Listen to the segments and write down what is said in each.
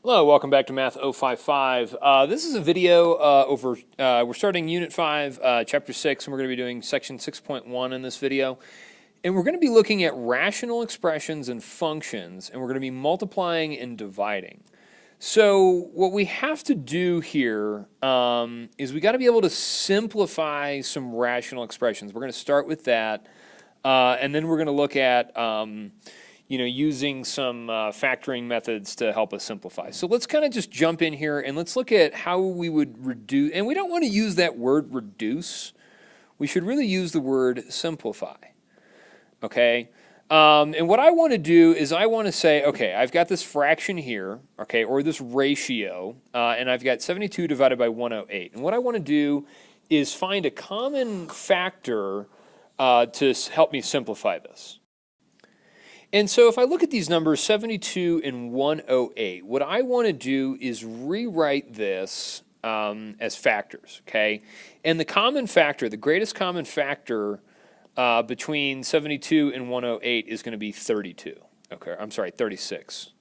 Hello, welcome back to Math 055. This is a video we're starting Unit 5, Chapter 6, and we're going to be doing Section 6.1 in this video. And we're going to be looking at rational expressions and functions, and we're going to be multiplying and dividing. So what we have to do here is we got to be able to simplify some rational expressions. We're going to start with that, and then we're going to look at using some factoring methods to help us simplify. So let's kind of just jump in here and let's look at how we would reduce, and we don't want to use that word reduce. We should really use the word simplify, okay? And what I want to do is I want to say, okay, I've got this fraction here, okay, or this ratio, and I've got 72 divided by 108. And what I want to do is find a common factor to help me simplify this. And so if I look at these numbers, 72 and 108, what I want to do is rewrite this as factors, okay? And the common factor, the greatest common factor between 72 and 108 is going to be 32, okay? I'm sorry, 36.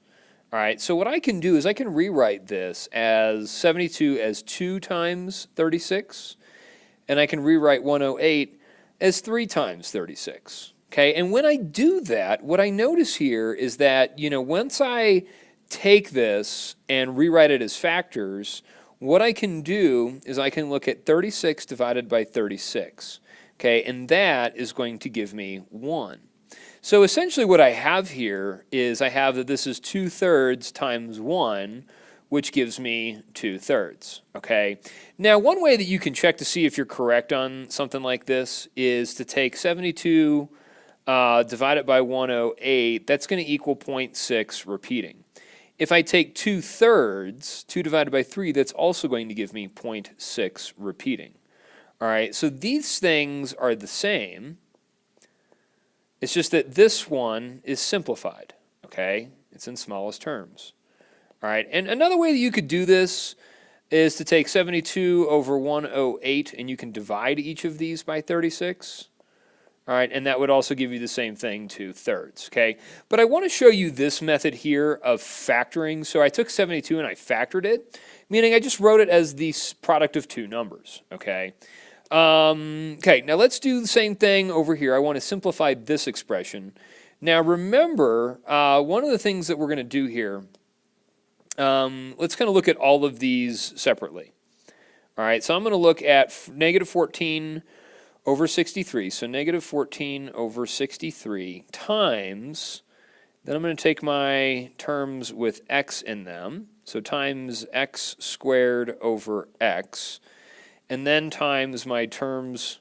All right, so what I can do is I can rewrite this as 72 as 2 times 36, and I can rewrite 108 as 3 times 36. Okay, and when I do that, what I notice here is that, once I take this and rewrite it as factors, what I can do is I can look at 36 divided by 36. Okay, and that is going to give me 1. So essentially what I have here is I have that this is 2/3 times 1, which gives me 2/3. Okay, now one way that you can check to see if you're correct on something like this is to take 72 divided by 108, that's going to equal 0.6 repeating. If I take 2/3, 2 divided by 3, that's also going to give me 0.6 repeating. All right, so these things are the same. It's just that this one is simplified, okay? It's in smallest terms. All right, and another way that you could do this is to take 72 over 108, and you can divide each of these by 36. All right, and that would also give you the same thing, 2/3, okay? But I want to show you this method here of factoring. So I took 72 and I factored it, meaning I just wrote it as the product of two numbers, okay? Okay, now let's do the same thing over here. I want to simplify this expression. Now remember, one of the things that we're going to do here, let's kind of look at all of these separately. All right, so I'm going to look at negative 14 over 63, so negative 14 over 63 times, then I'm going to take my terms with x in them, so times x squared over x, and then times my terms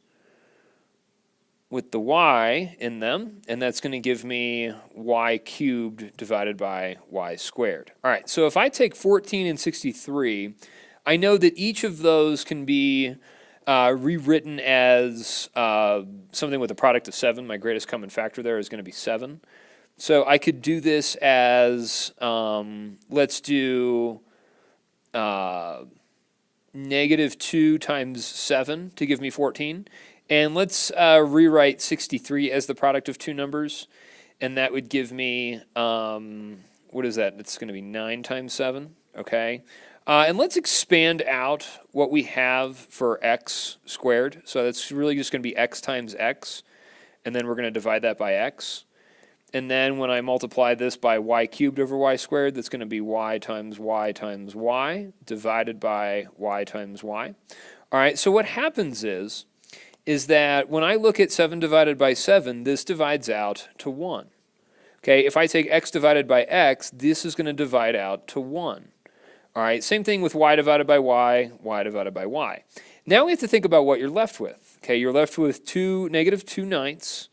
with the y in them, and that's going to give me y cubed divided by y squared. All right, so if I take 14 and 63, I know that each of those can be rewritten as something with a product of 7. My greatest common factor there is going to be 7. So I could do this as, let's do negative 2 times 7 to give me 14. And let's rewrite 63 as the product of two numbers. And that would give me, what is that? It's going to be 9 times 7, okay? And let's expand out what we have for x squared. So that's really just going to be x times x, and then we're going to divide that by x. And then when I multiply this by y cubed over y squared, that's going to be y times y times y divided by y times y. All right, so what happens is that when I look at 7 divided by 7, this divides out to 1. Okay, if I take x divided by x, this is going to divide out to 1. All right, same thing with y divided by y divided by y. Now we have to think about what you're left with. Okay, you're left with negative 2/9,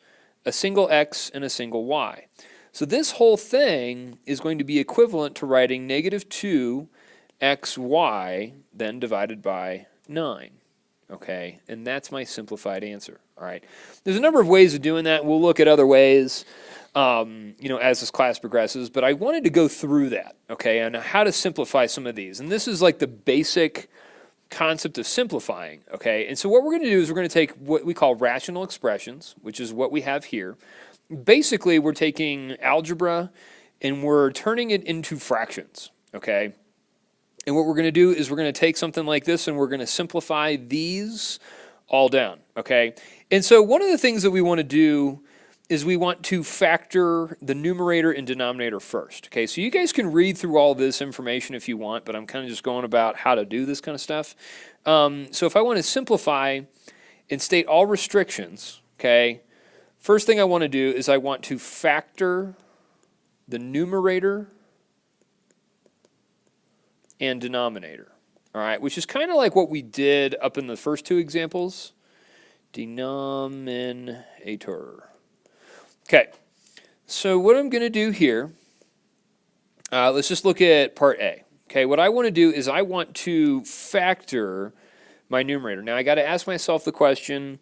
a single x, and a single y. So this whole thing is going to be equivalent to writing negative 2xy, then divided by 9. Okay, and that's my simplified answer. All right, there's a number of ways of doing that. We'll look at other ways as this class progresses, but I wanted to go through that, okay, and how to simplify some of these. And this is like the basic concept of simplifying, okay? And so what we're going to do is we're going to take what we call rational expressions, which is what we have here. Basically, we're taking algebra and we're turning it into fractions, okay? And what we're going to do is we're going to take something like this and we're going to simplify these all down, okay? And so one of the things that we want to do is we want to factor the numerator and denominator first, okay? So you guys can read through all this information if you want, but I'm kind of just going about how to do this kind of stuff. So if I want to simplify and state all restrictions, okay, first thing I want to do is I want to factor the numerator and denominator, all right, which is kind of like what we did up in the first two examples. Denominator. Okay, so what I'm going to do here, let's just look at part A. Okay, what I want to do is I want to factor my numerator. Now I got to ask myself the question,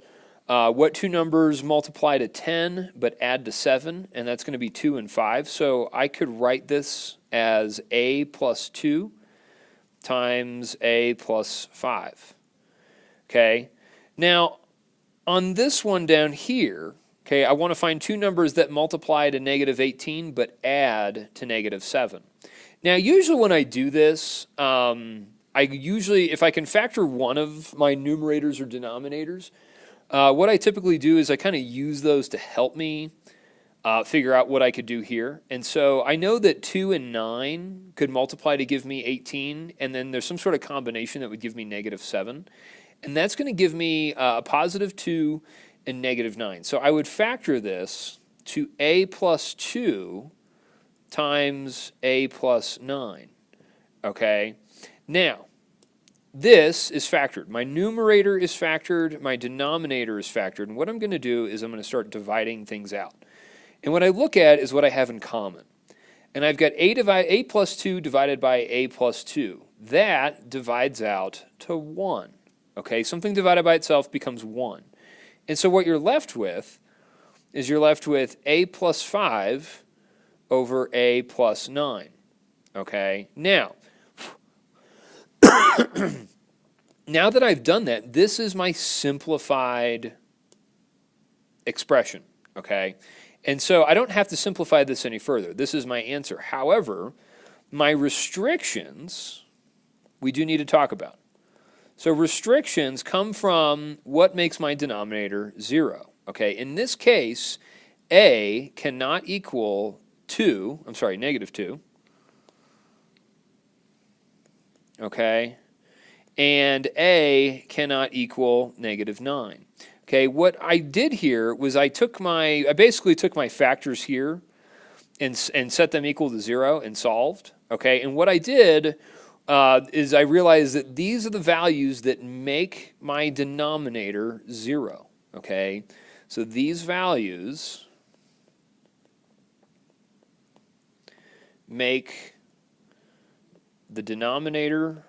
what two numbers multiply to 10 but add to 7? And that's going to be 2 and 5. So I could write this as a plus 2 times a plus 5. Okay, now on this one down here, okay, I want to find two numbers that multiply to negative 18 but add to negative 7. Now usually when I do this, if I can factor one of my numerators or denominators, what I typically do is I kind of use those to help me figure out what I could do here. And so I know that 2 and 9 could multiply to give me 18, and then there's some sort of combination that would give me negative 7. And that's going to give me a positive 2 and negative 9. So I would factor this to a plus 2 times a plus 9. Okay? Now, this is factored. My numerator is factored. My denominator is factored. And what I'm going to do is I'm going to start dividing things out. And what I look at is what I have in common. And I've got a plus 2 divided by a plus 2. That divides out to 1. Okay, something divided by itself becomes 1. And so what you're left with is you're left with a plus 5 over a plus 9. Okay, now, now that I've done that, this is my simplified expression. Okay, and so I don't have to simplify this any further. This is my answer. However, my restrictions, we do need to talk about. So restrictions come from what makes my denominator 0. Okay, in this case, a cannot equal negative 2. Okay, and a cannot equal negative 9. Okay, what I did here was I basically took my factors here and set them equal to 0 and solved. Okay, and what I did is I realized that these are the values that make my denominator 0. Okay, so these values make the denominator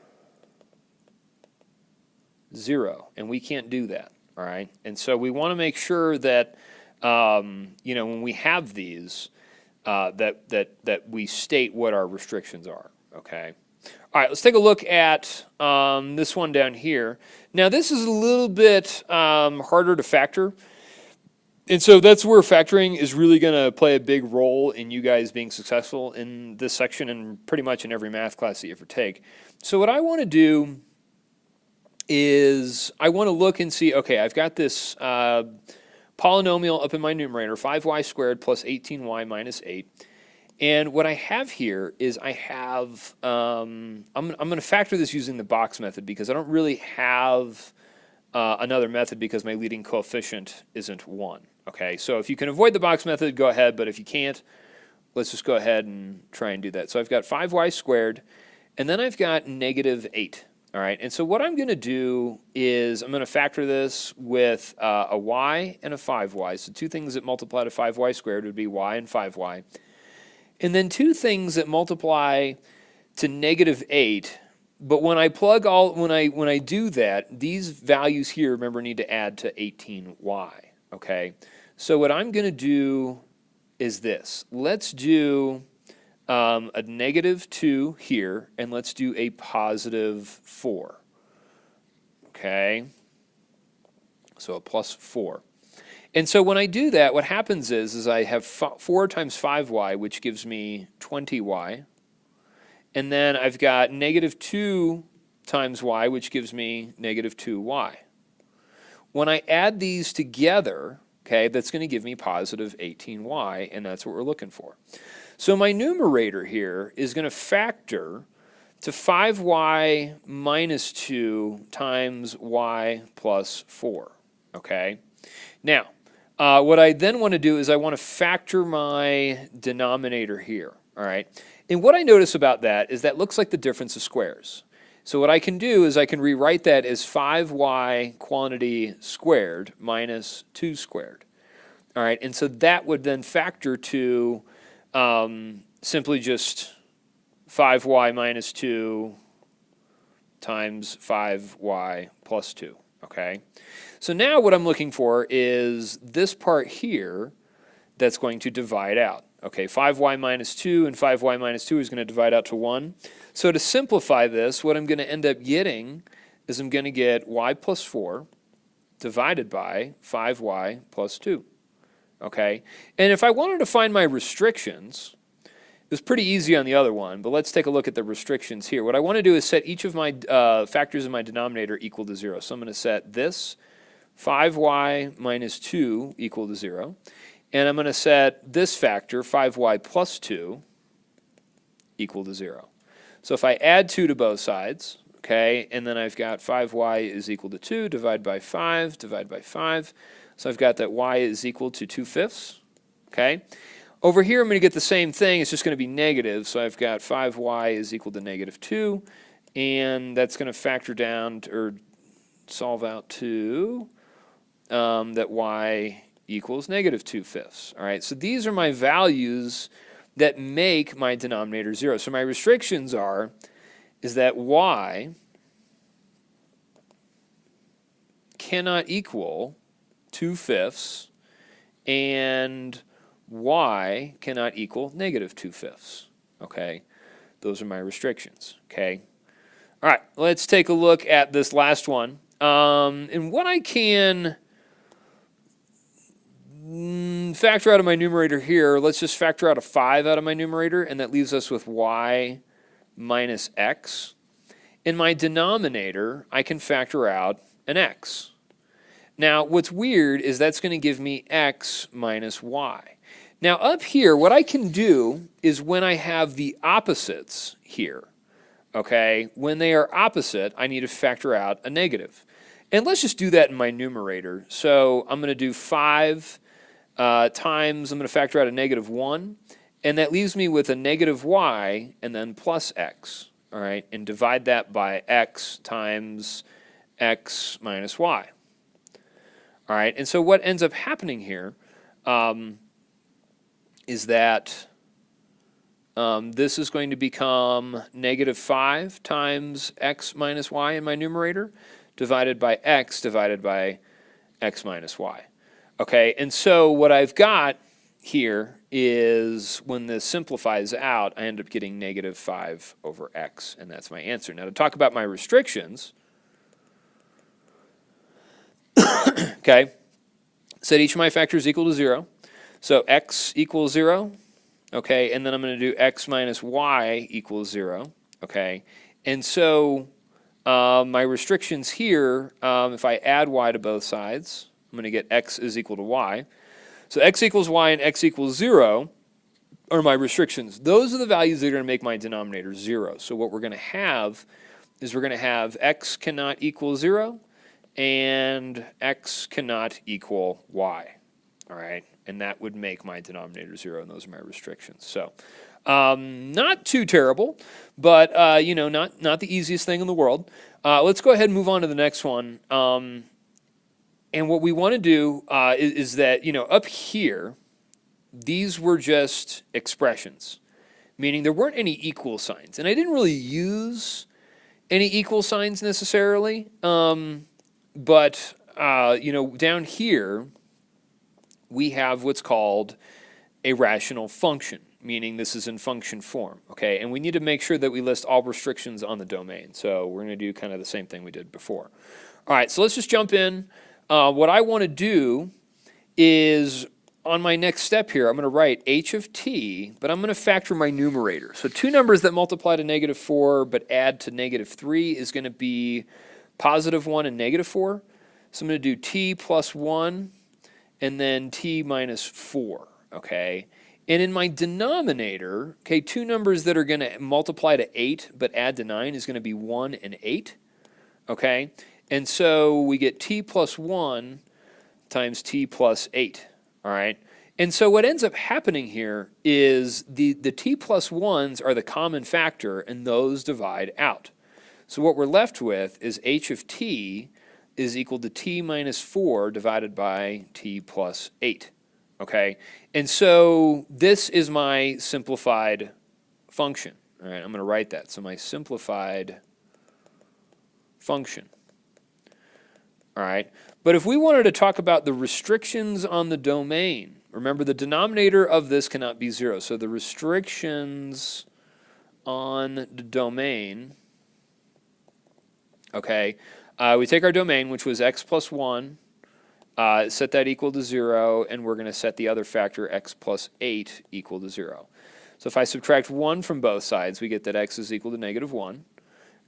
0, and we can't do that. All right, and so we want to make sure that when we have these, that we state what our restrictions are. Okay. All right, let's take a look at this one down here. Now, this is a little bit harder to factor. And so that's where factoring is really going to play a big role in you guys being successful in this section and pretty much in every math class that you ever take. So what I want to do is I want to look and see, okay, I've got this polynomial up in my numerator, 5y squared plus 18y minus 8. And what I have here is I have, I'm going to factor this using the box method because I don't really have another method because my leading coefficient isn't 1. Okay, so if you can avoid the box method, go ahead, but if you can't, let's just go ahead and try and do that. So I've got 5y squared, and then I've got negative 8. All right, and so what I'm going to do is I'm going to factor this with a y and a 5y. So two things that multiply to 5y squared would be y and 5y. And then two things that multiply to negative 8. But when I when I do that, these values here, remember, need to add to 18y. Okay, so what I'm going to do is this. Let's do a negative 2 here, and let's do a positive 4. Okay, so a plus 4. And so when I do that, what happens is I have 4 times 5y, which gives me 20y. And then I've got negative 2 times y, which gives me negative 2y. When I add these together, okay, that's going to give me positive 18y, and that's what we're looking for. So my numerator here is going to factor to 5y minus 2 times y plus 4, okay? Now, what I then want to do is I want to factor my denominator here, all right? And what I notice about that is that looks like the difference of squares. So what I can do is I can rewrite that as 5y quantity squared minus 2 squared. All right, and so that would then factor to simply just 5y minus 2 times 5y plus 2, okay? So now what I'm looking for is this part here that's going to divide out. Okay, 5y minus 2 and 5y minus 2 is going to divide out to 1. So to simplify this, what I'm going to end up getting is I'm going to get y plus 4 divided by 5y plus 2. Okay, and if I wanted to find my restrictions, it was pretty easy on the other one, but let's take a look at the restrictions here. What I want to do is set each of my factors in my denominator equal to 0. So I'm going to set this 5y minus 2 equal to 0. And I'm going to set this factor, 5y plus 2, equal to 0. So if I add 2 to both sides, okay, and then I've got 5y is equal to 2, divide by 5, divide by 5. So I've got that y is equal to 2/5, okay? Over here I'm going to get the same thing, it's just going to be negative, so I've got 5y is equal to negative 2, and that's going to factor down, or solve out to that y equals negative 2/5. All right, so these are my values that make my denominator 0. So my restrictions is that y cannot equal 2/5 and y cannot equal negative 2/5. Okay, those are my restrictions. Okay, all right, let's take a look at this last one. And what I can factor out of my numerator here, let's just factor out a 5 out of my numerator, and that leaves us with y minus x. In my denominator, I can factor out an x. Now, what's weird is that's going to give me x minus y. Now, up here, what I can do is when I have the opposites here, okay, when they are opposite, I need to factor out a negative. And let's just do that in my numerator. So I'm going to do 5 times, I'm going to factor out a negative 1, and that leaves me with a negative y and then plus x, all right, and divide that by x times x minus y. All right, and so what ends up happening here is that this is going to become negative 5 times x minus y in my numerator divided by x minus y. Okay, and so what I've got here is when this simplifies out, I end up getting negative 5 over x, and that's my answer. Now to talk about my restrictions, okay, set each of my factors equal to 0. So x equals 0, okay, and then I'm going to do x minus y equals 0, okay. And so my restrictions here, if I add y to both sides, I'm going to get x is equal to y. So x equals y and x equals 0 are my restrictions. Those are the values that are going to make my denominator 0. So what we're going to have is we're going to have x cannot equal 0 and x cannot equal y. All right, and that would make my denominator 0, and those are my restrictions. So not too terrible, but you know, not the easiest thing in the world. Let's go ahead and move on to the next one. And what we want to do is that, you know, up here, these were just expressions, meaning there weren't any equal signs. And I didn't really use any equal signs necessarily, but, you know, down here, we have what's called a rational function, meaning this is in function form, okay? And we need to make sure that we list all restrictions on the domain. So we're going to do kind of the same thing we did before. All right, so let's just jump in. What I want to do is on my next step here, I'm going to write h of t, but I'm going to factor my numerator. So two numbers that multiply to -4 but add to -3 is going to be +1 and -4. So I'm going to do t plus 1 and then t minus 4, okay? And in my denominator, okay, two numbers that are going to multiply to 8 but add to 9 is going to be 1 and 8, okay? And so we get t plus 1 times t plus 8, all right? And so what ends up happening here is the t plus 1s are the common factor, and those divide out. So what we're left with is h of t is equal to t minus 4 divided by t plus 8, okay? And so this is my simplified function, all right? I'm going to write that. So my simplified function, all right? But if we wanted to talk about the restrictions on the domain, remember the denominator of this cannot be 0. So the restrictions on the domain, okay, we take our domain, which was x plus 1, set that equal to 0, and we're going to set the other factor, x plus 8, equal to 0. So if I subtract 1 from both sides, we get that x is equal to -1.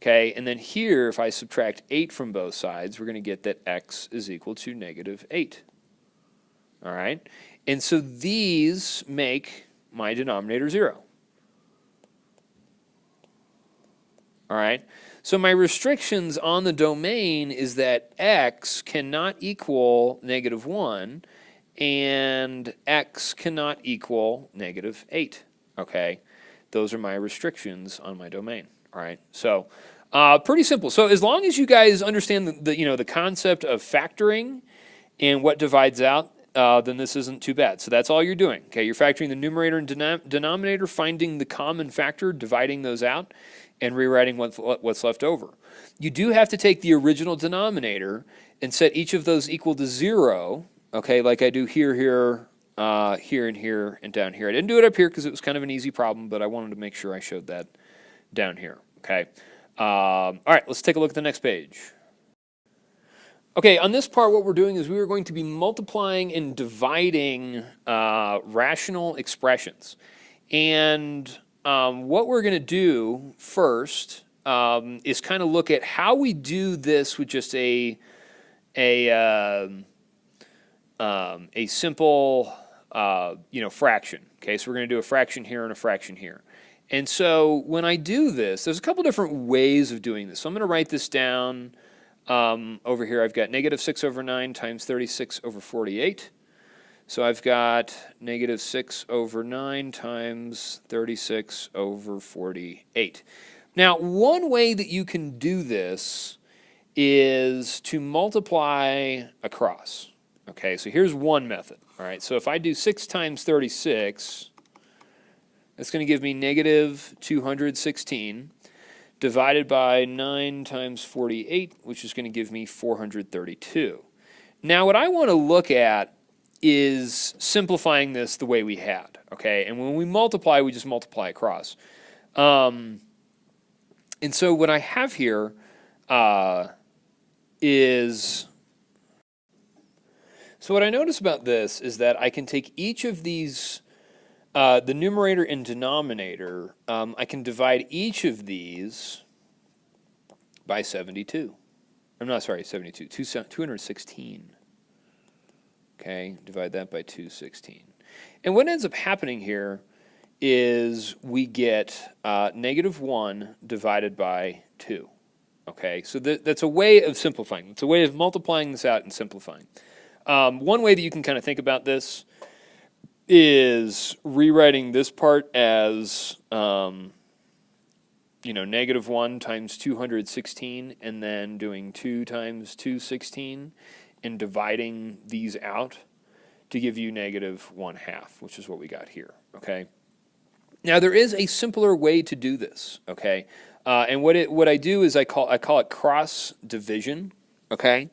Okay, and then here, if I subtract 8 from both sides, we're going to get that x is equal to -8. All right, and so these make my denominator 0. All right, so my restrictions on the domain is that x cannot equal -1 and x cannot equal -8. Okay, those are my restrictions on my domain. All right, so pretty simple. So as long as you guys understand the concept of factoring and what divides out, then this isn't too bad. So that's all you're doing. Okay, you're factoring the numerator and denominator, finding the common factor, dividing those out, and rewriting what's left over. You do have to take the original denominator and set each of those equal to 0. Okay, like I do here, here, and here, and down here. I didn't do it up here because it was kind of an easy problem, but I wanted to make sure I showed that down here. Okay. All right, let's take a look at the next page. Okay, on this part, what we're doing is we are going to be multiplying and dividing rational expressions. And what we're going to do first is kind of look at how we do this with just a simple fraction. Okay, so we're going to do a fraction here and a fraction here. And so when I do this, there's a couple different ways of doing this. So I'm going to write this down over here. I've got -6/9 times 36/48. So I've got -6/9 times 36/48. Now, one way that you can do this is to multiply across. Okay, so here's one method. All right, so if I do 6 times 36, that's going to give me -216 divided by 9 times 48, which is going to give me 432. Now, what I want to look at is simplifying this the way we had, okay? And when we multiply, we just multiply across. And so what I have here is... So what I notice about this is that I can take each of these... the numerator and denominator, I can divide each of these by 72. I'm not sorry, 72, 216. Okay, divide that by 216. And what ends up happening here is we get -1 divided by 2. Okay, so that's a way of simplifying. It's a way of multiplying this out and simplifying. One way that you can kind of think about this is rewriting this part as, -1 times 216, and then doing 2 times 216, and dividing these out to give you -1/2, which is what we got here, okay? Now, there is a simpler way to do this, okay? And what I do is I call it cross division, okay?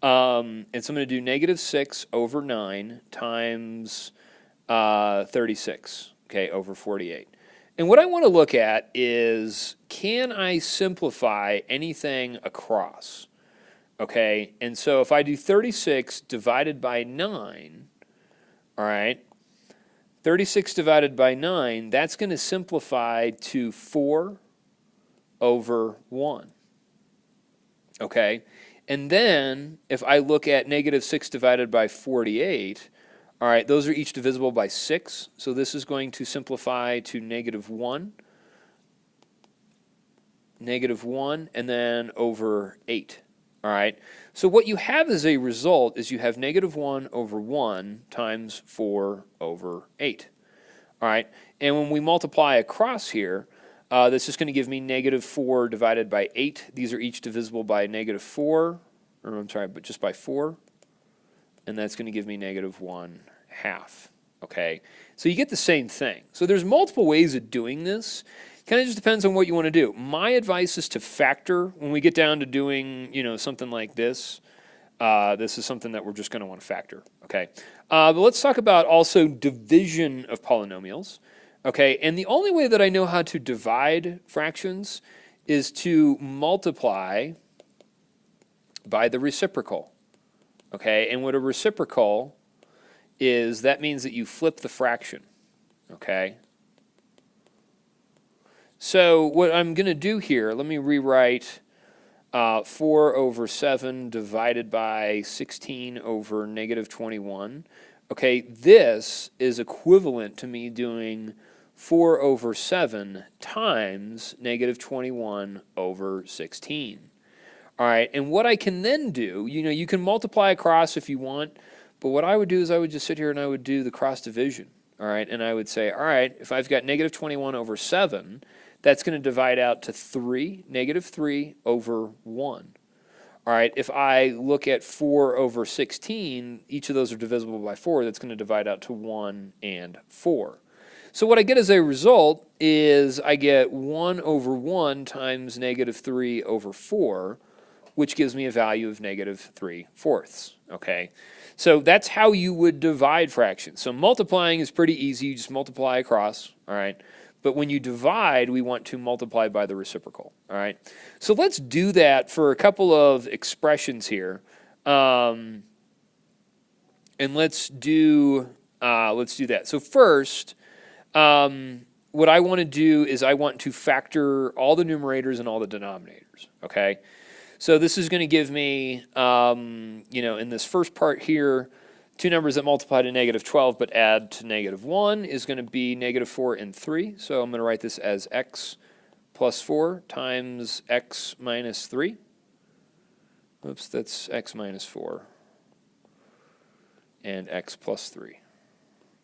And so I'm going to do -6/9 times 36, okay, over 48. And what I want to look at is, can I simplify anything across? Okay, and so if I do 36 divided by 9, all right, 36 divided by 9, that's going to simplify to 4 over 1, okay? And then if I look at negative 6 divided by 48, all right, those are each divisible by 6, so this is going to simplify to negative 1, and then over 8. All right, so what you have as a result is you have negative 1 over 1 times 4 over 8. All right, and when we multiply across here, this is going to give me negative 4 divided by 8. These are each divisible by negative 4, or I'm sorry, but just by 4. And that's going to give me negative 1/2. Okay, so you get the same thing. So there's multiple ways of doing this. Kind of just depends on what you want to do. My advice is to factor when we get down to doing, something like this. This is something that we're just going to want to factor. Okay, but let's talk about also division of polynomials. Okay, and the only way that I know how to divide fractions is to multiply by the reciprocal. Okay, and what a reciprocal is, that means that you flip the fraction. Okay. So what I'm going to do here, let me rewrite 4 over 7 divided by 16 over negative 21. Okay, this is equivalent to me doing 4 over 7 times negative 21 over 16. All right, and what I can then do, you can multiply across if you want, but what I would do is I would just sit here and I would do the cross division. All right, and I would say, all right, if I've got negative 21 over 7, that's going to divide out to 3, negative 3 over 1. All right, if I look at 4 over 16, each of those are divisible by 4. That's going to divide out to 1 and 4. So what I get as a result is I get 1 over 1 times negative 3 over 4, which gives me a value of negative 3/4. Okay, so that's how you would divide fractions. So multiplying is pretty easy. You just multiply across, all right? But when you divide, we want to multiply by the reciprocal, all right? So let's do that for a couple of expressions here. And let's do that. So first, what I want to do is I want to factor all the numerators and all the denominators, okay? So this is going to give me, in this first part here, two numbers that multiply to negative 12 but add to negative 1 is going to be negative 4 and 3. So I'm going to write this as x plus 4 times x minus 3. Oops, that's x minus 4 and x plus 3.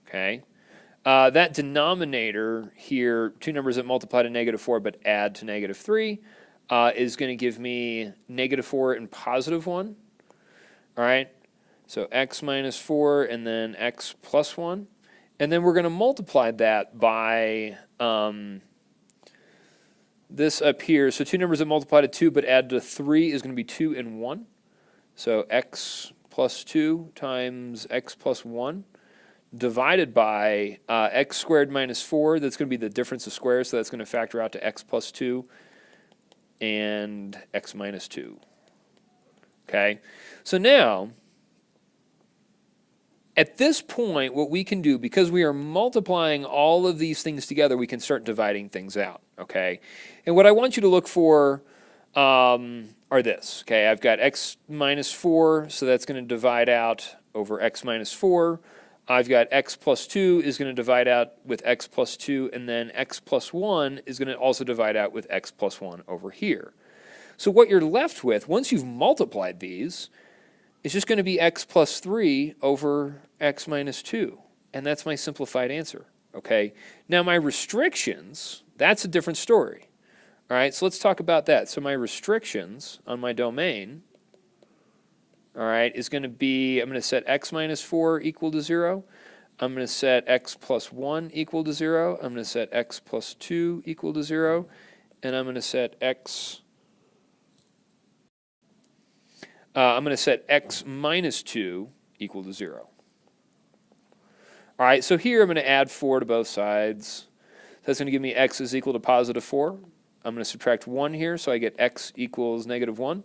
Okay. That denominator here, two numbers that multiply to negative 4 but add to negative 3, is going to give me negative 4 and positive 1. All right, so x minus 4 and then x plus 1. And then we're going to multiply that by this up here. So two numbers that multiply to 2 but add to 3 is going to be 2 and 1. So x plus 2 times x plus 1 divided by x squared minus 4. That's going to be the difference of squares, so that's going to factor out to x plus 2 and x minus 2. Okay, so now at this point, what we can do, because we are multiplying all of these things together, we can start dividing things out. Okay, and what I want you to look for are this. Okay, I've got x minus 4, so that's going to divide out over x minus 4. I've got x plus 2 is going to divide out with x plus 2, and then x plus 1 is going to also divide out with x plus 1 over here. So what you're left with, once you've multiplied these, is just going to be x plus 3 over x minus 2. And that's my simplified answer. Okay. Now my restrictions, that's a different story. All right, so let's talk about that. So my restrictions on my domain, all right, is going to be, I'm going to set x minus 4 equal to 0. I'm going to set x plus 1 equal to 0. I'm going to set x plus 2 equal to 0. And I'm going to set x minus 2 equal to 0. All right, so here I'm going to add 4 to both sides. That's going to give me x is equal to positive 4. I'm going to subtract 1 here, so I get x equals negative 1.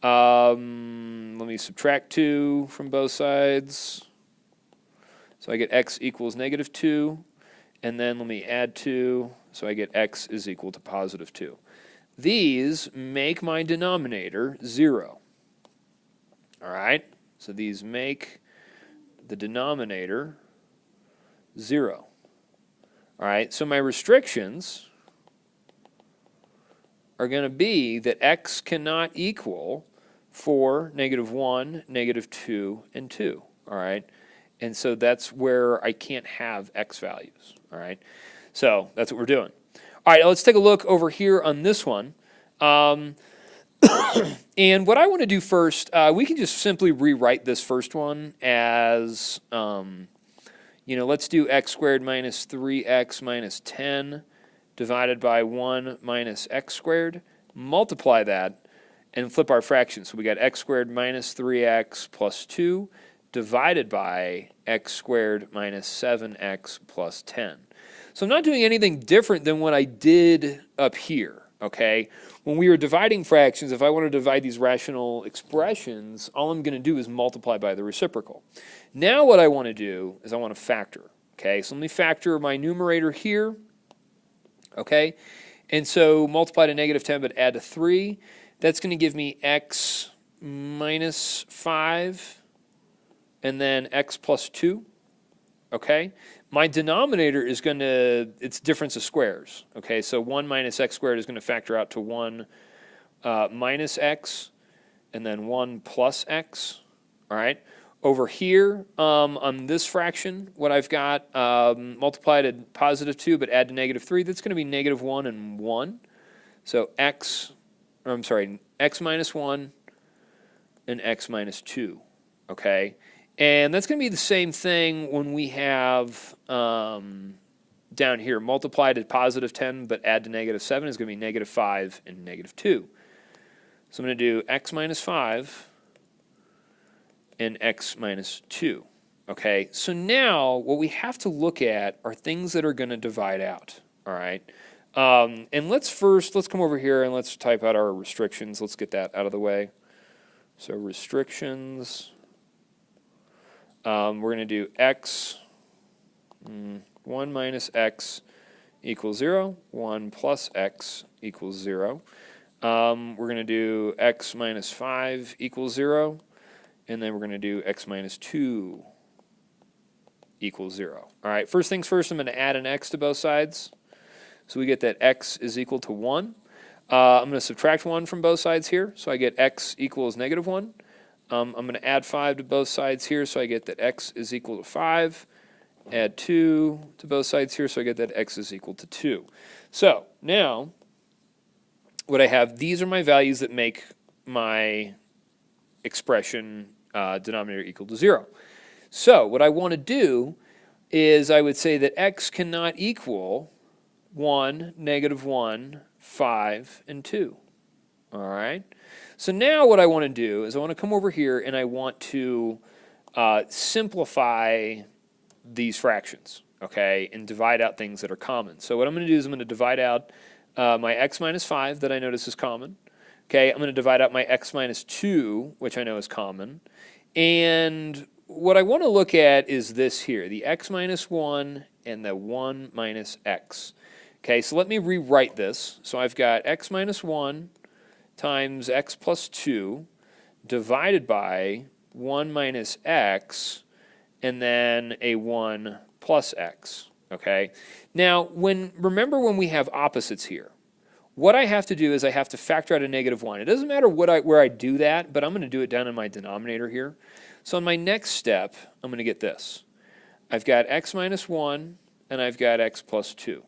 Let me subtract 2 from both sides. So I get x equals negative 2, and then let me add 2, so I get x is equal to positive 2. These make my denominator 0. All right? So these make the denominator 0. All right? So my restrictions are going to be that x cannot equal 4, negative 1, negative 2, and 2. All right? And so that's where I can't have x values. All right? So that's what we're doing. All right, let's take a look over here on this one. And what I want to do first, we can just simply rewrite this first one as, let's do x squared minus 3x minus 10 divided by 1 minus x squared. Multiply that and flip our fractions. So we got x squared minus 3x plus 2 divided by x squared minus 7x plus 10. So I'm not doing anything different than what I did up here, okay? When we were dividing fractions, if I want to divide these rational expressions, all I'm going to do is multiply by the reciprocal. Now what I want to do is I want to factor, okay? So let me factor my numerator here, okay? And so multiply to negative 10 but add to 3. That's going to give me x minus 5 and then x plus 2, okay? My denominator is going to, it's difference of squares, okay? So 1 minus x squared is going to factor out to 1 minus x, and then 1 plus x, all right? Over here, on this fraction, what I've got, multiply to positive 2, but add to negative 3, that's going to be negative 1 and 1. So x minus 1 and x minus 2, okay? And that's going to be the same thing when we have down here, multiply to positive 10, but add to negative 7 is going to be negative 5 and negative 2. So I'm going to do x minus 5 and x minus 2. Okay, so now what we have to look at are things that are going to divide out. All right, and let's come over here and let's type out our restrictions. Let's get that out of the way. So restrictions. We're going to do x, 1 minus x equals 0, 1 plus x equals 0. We're going to do x minus 5 equals 0, and then we're going to do x minus 2 equals 0. All right, first things first, I'm going to add an x to both sides. So we get that x is equal to 1. I'm going to subtract 1 from both sides here, so I get x equals negative 1. I'm going to add 5 to both sides here, so I get that x is equal to 5. Add 2 to both sides here, so I get that x is equal to 2. So now, what I have, these are my values that make my expression denominator equal to 0. So what I want to do is I would say that x cannot equal 1, negative 1, 5, and 2. All right? So now what I want to do is I want to come over here and I want to simplify these fractions, okay, and divide out things that are common. So what I'm going to do is I'm going to divide out my x minus 5 that I notice is common. Okay, I'm going to divide out my x minus 2, which I know is common. And what I want to look at is this here, the x minus 1 and the 1 minus x. Okay, so let me rewrite this. So I've got x minus 1 times x plus 2 divided by 1 minus x and then a 1 plus x, okay? Now, remember when we have opposites here, what I have to do is I have to factor out a negative 1. It doesn't matter where I do that, but I'm going to do it down in my denominator here. So in my next step, I'm going to get this. I've got x minus 1 and I've got x plus 2,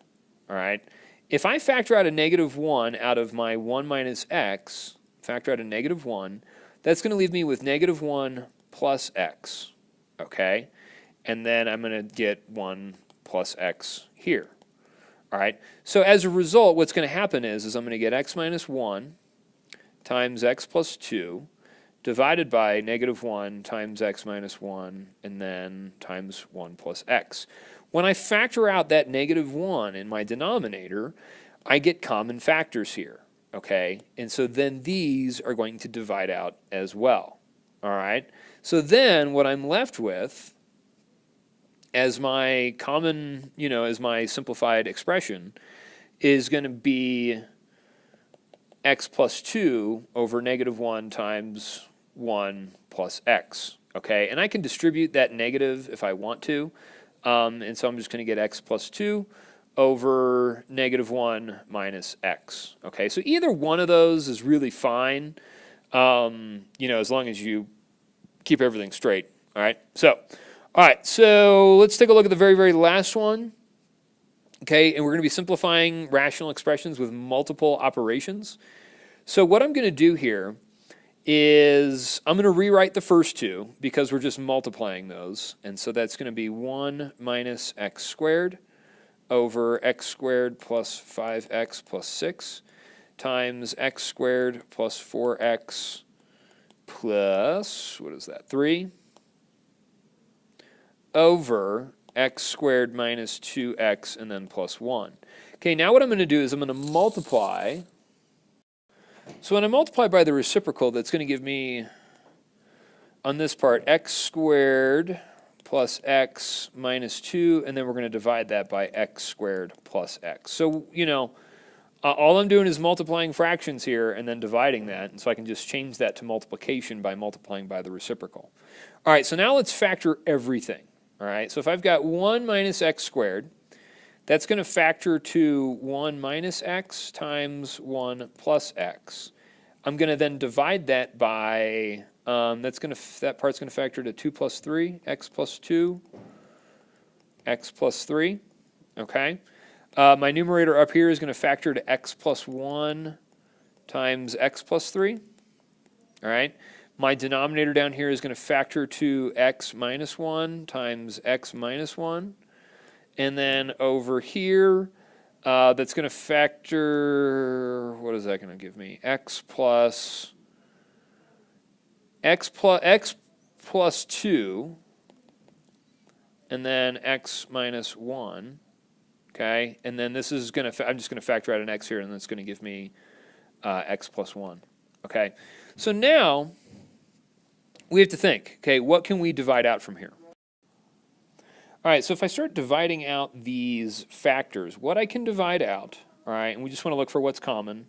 all right? If I factor out a negative 1 out of my 1 minus x, factor out a negative 1, that's going to leave me with negative 1 plus x, okay? And then I'm going to get 1 plus x here, all right? So as a result, what's going to happen is I'm going to get x minus 1 times x plus 2 divided by negative 1 times x minus 1 and then times 1 plus x. When I factor out that negative 1 in my denominator, I get common factors here, okay? And so then these are going to divide out as well, all right? So then what I'm left with as my common, as my simplified expression is going to be x plus 2 over negative 1 times 1 plus x. Okay, and I can distribute that negative if I want to. And so I'm just going to get x plus 2 over negative 1 minus x. Okay, so either one of those is really fine, as long as you keep everything straight. All right, so let's take a look at the very, very last one. Okay, and we're going to be simplifying rational expressions with multiple operations. So what I'm going to do here is I'm going to rewrite the first two because we're just multiplying those. And so that's going to be 1 minus x squared over x squared plus 5x plus 6 times x squared plus 4x plus, what is that, 3 over x squared minus 2x and then plus 1. Okay, now what I'm going to do is I'm going to multiply. So when I multiply by the reciprocal, that's going to give me, on this part, x squared plus x minus 2, and then we're going to divide that by x squared plus x. So, all I'm doing is multiplying fractions here and then dividing that, and so I can just change that to multiplication by multiplying by the reciprocal. All right, so now let's factor everything. All right, so if I've got 1 minus x squared, that's going to factor to 1 minus x times 1 plus x. I'm going to then divide that by, that part's going to factor to 2 plus 3, x plus 2, x plus 3, okay? My numerator up here is going to factor to x plus 1 times x plus 3, all right? My denominator down here is going to factor to x minus 1 times x minus 1. And then over here, that's going to factor, what is that going to give me? X plus 2, and then x minus 1, okay? And then this is going to, I'm just going to factor out an x here, and that's going to give me x plus 1, okay? So now we have to think, okay, what can we divide out from here? All right, so if I start dividing out these factors, what I can divide out, all right, and we just want to look for what's common.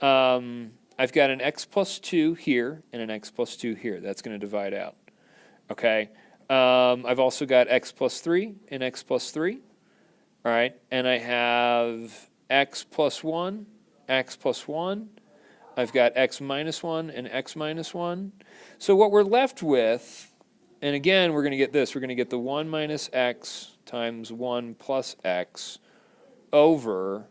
I've got an x plus 2 here and an x plus 2 here. That's going to divide out, okay? I've also got x plus 3 and x plus 3, all right? And I have x plus 1, x plus 1. I've got x minus 1 and x minus 1. So what we're left with, and again, we're going to get this. We're going to get the 1 minus x times 1 plus x over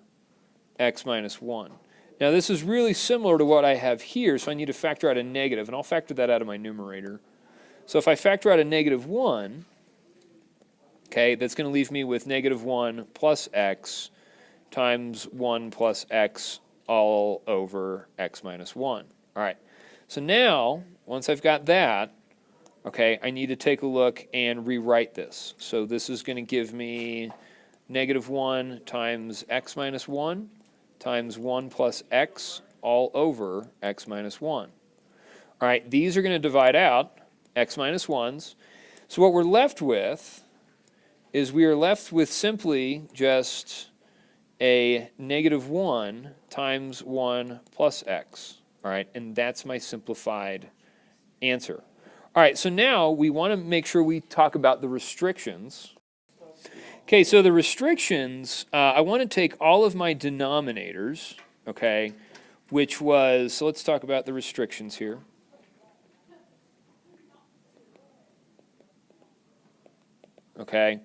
x minus 1. Now, this is really similar to what I have here, so I need to factor out a negative, and I'll factor that out of my numerator. So if I factor out a negative 1, okay, that's going to leave me with negative 1 plus x times 1 plus x all over x minus 1. All right, so now, once I've got that, okay, I need to take a look and rewrite this. So this is going to give me negative 1 times x minus 1 times 1 plus x all over x minus 1. All right, these are going to divide out, x minus 1s. So what we're left with is we are left with simply just a negative 1 times 1 plus x. All right, and that's my simplified answer. All right, so now we want to make sure we talk about the restrictions. Okay, so the restrictions, I want to take all of my denominators, okay, which was, so let's talk about the restrictions here. Okay,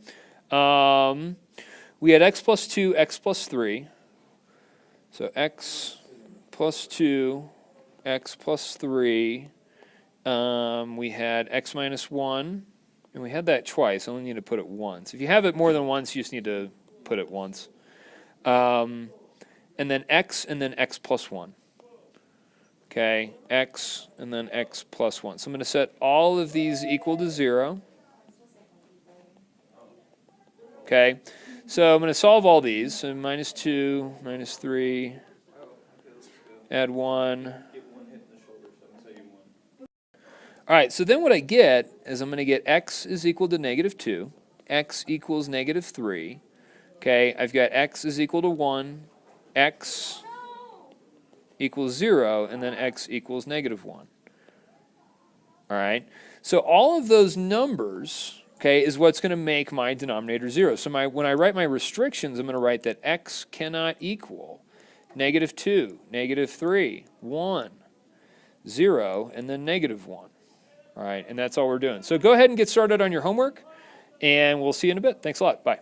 we had x plus 2, x plus 3. So x plus 2, x plus 3. We had x minus 1, and we had that twice. I only need to put it once. If you have it more than once, you just need to put it once. And then x plus 1. Okay, x and then x plus 1. So I'm going to set all of these equal to 0. Okay, so I'm going to solve all these. So minus 2, minus 3, add 1. All right, so then what I get is I'm going to get x is equal to negative 2, x equals negative 3. Okay, I've got x is equal to 1, x equals 0, and then x equals negative 1. All right, so all of those numbers, okay, is what's going to make my denominator 0. So when I write my restrictions, I'm going to write that x cannot equal negative 2, negative 3, 1, 0, and then negative 1. All right, and that's all we're doing. So go ahead and get started on your homework, and we'll see you in a bit. Thanks a lot. Bye.